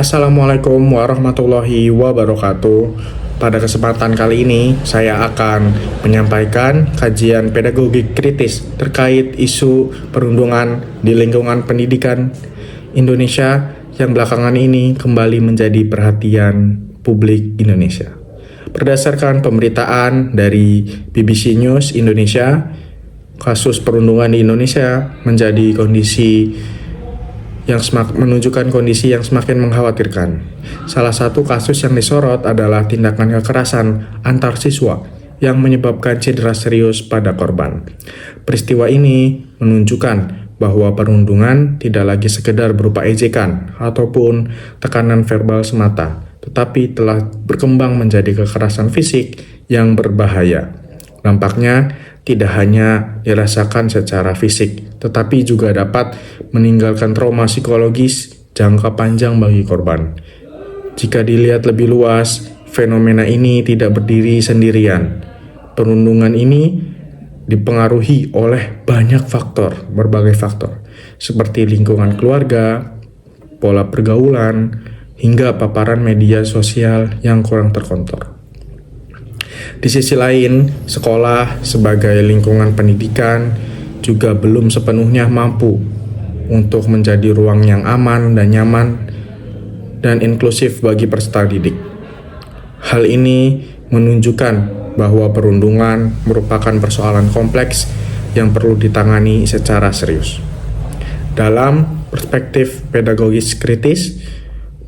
Assalamualaikum warahmatullahi wabarakatuh. Pada kesempatan kali ini, saya akan menyampaikan kajian pedagogik kritis terkait isu perundungan di lingkungan pendidikan Indonesia yang belakangan ini kembali menjadi perhatian publik Indonesia. Berdasarkan pemberitaan dari BBC News Indonesia, kasus perundungan di Indonesia menjadi kondisi yang menunjukkan kondisi yang semakin mengkhawatirkan. Salah satu kasus yang disorot adalah tindakan kekerasan antar siswa yang menyebabkan cedera serius pada korban. Peristiwa ini menunjukkan bahwa perundungan tidak lagi sekedar berupa ejekan ataupun tekanan verbal semata, tetapi telah berkembang menjadi kekerasan fisik yang berbahaya. Nampaknya tidak hanya dirasakan secara fisik, tetapi juga dapat meninggalkan trauma psikologis jangka panjang bagi korban. Jika dilihat lebih luas, fenomena ini tidak berdiri sendirian. Perundungan ini dipengaruhi oleh berbagai faktor, seperti lingkungan keluarga, pola pergaulan, hingga paparan media sosial yang kurang terkontrol. Di sisi lain, sekolah sebagai lingkungan pendidikan juga belum sepenuhnya mampu untuk menjadi ruang yang aman dan nyaman dan inklusif bagi peserta didik. Hal ini menunjukkan bahwa perundungan merupakan persoalan kompleks yang perlu ditangani secara serius. Dalam perspektif pedagogis kritis,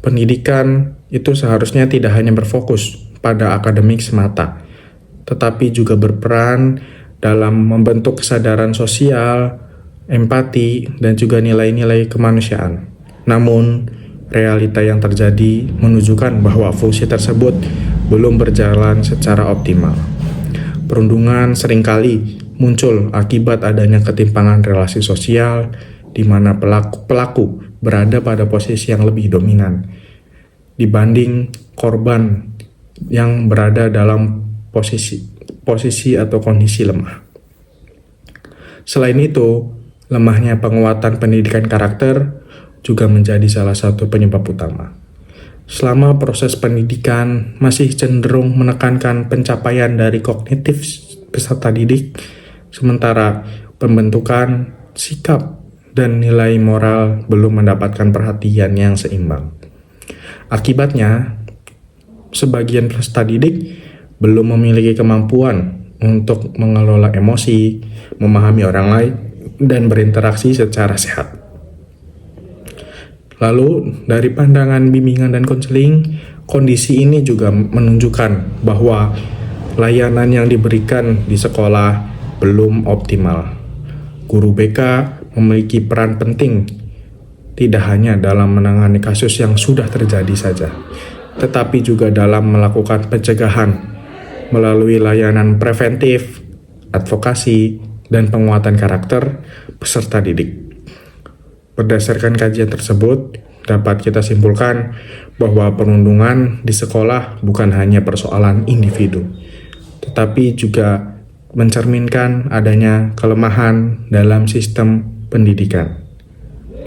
pendidikan itu seharusnya tidak hanya berfokus pada akademik semata, tetapi juga berperan dalam membentuk kesadaran sosial, empati, dan juga nilai-nilai kemanusiaan. Namun, realita yang terjadi menunjukkan bahwa fungsi tersebut belum berjalan secara optimal. Perundungan seringkali muncul akibat adanya ketimpangan relasi sosial, di mana pelaku berada pada posisi yang lebih dominan dibanding korban yang berada dalam posisi atau kondisi lemah. Selain itu, lemahnya penguatan pendidikan karakter juga menjadi salah satu penyebab utama. Selama proses pendidikan masih cenderung menekankan pencapaian dari kognitif peserta didik, sementara pembentukan sikap dan nilai moral belum mendapatkan perhatian yang seimbang. Akibatnya, sebagian peserta didik belum memiliki kemampuan untuk mengelola emosi, memahami orang lain, dan berinteraksi secara sehat. Lalu, dari pandangan bimbingan dan konseling, kondisi ini juga menunjukkan bahwa layanan yang diberikan di sekolah belum optimal. Guru BK memiliki peran penting, tidak hanya dalam menangani kasus yang sudah terjadi saja, tetapi juga dalam melakukan pencegahan melalui layanan preventif, advokasi, dan penguatan karakter peserta didik. Berdasarkan kajian tersebut, dapat kita simpulkan bahwa perundungan di sekolah bukan hanya persoalan individu, tetapi juga mencerminkan adanya kelemahan dalam sistem pendidikan.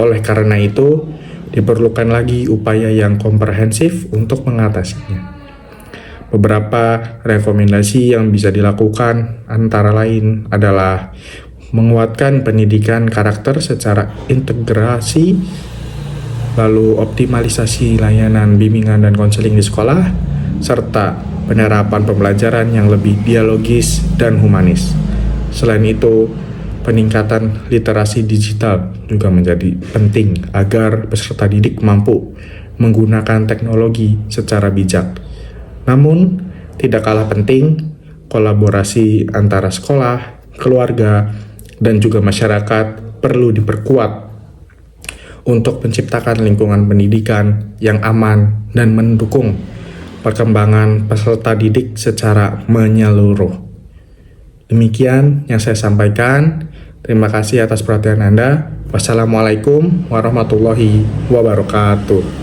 Oleh karena itu, diperlukan lagi upaya yang komprehensif untuk mengatasinya. Beberapa rekomendasi yang bisa dilakukan antara lain adalah menguatkan pendidikan karakter secara integrasi, lalu optimalisasi layanan bimbingan dan konseling di sekolah, serta penerapan pembelajaran yang lebih dialogis dan humanis. Selain itu, peningkatan literasi digital juga menjadi penting agar peserta didik mampu menggunakan teknologi secara bijak. Namun, tidak kalah penting, kolaborasi antara sekolah, keluarga, dan juga masyarakat perlu diperkuat untuk menciptakan lingkungan pendidikan yang aman dan mendukung perkembangan peserta didik secara menyeluruh. Demikian yang saya sampaikan. Terima kasih atas perhatian Anda. Wassalamualaikum warahmatullahi wabarakatuh.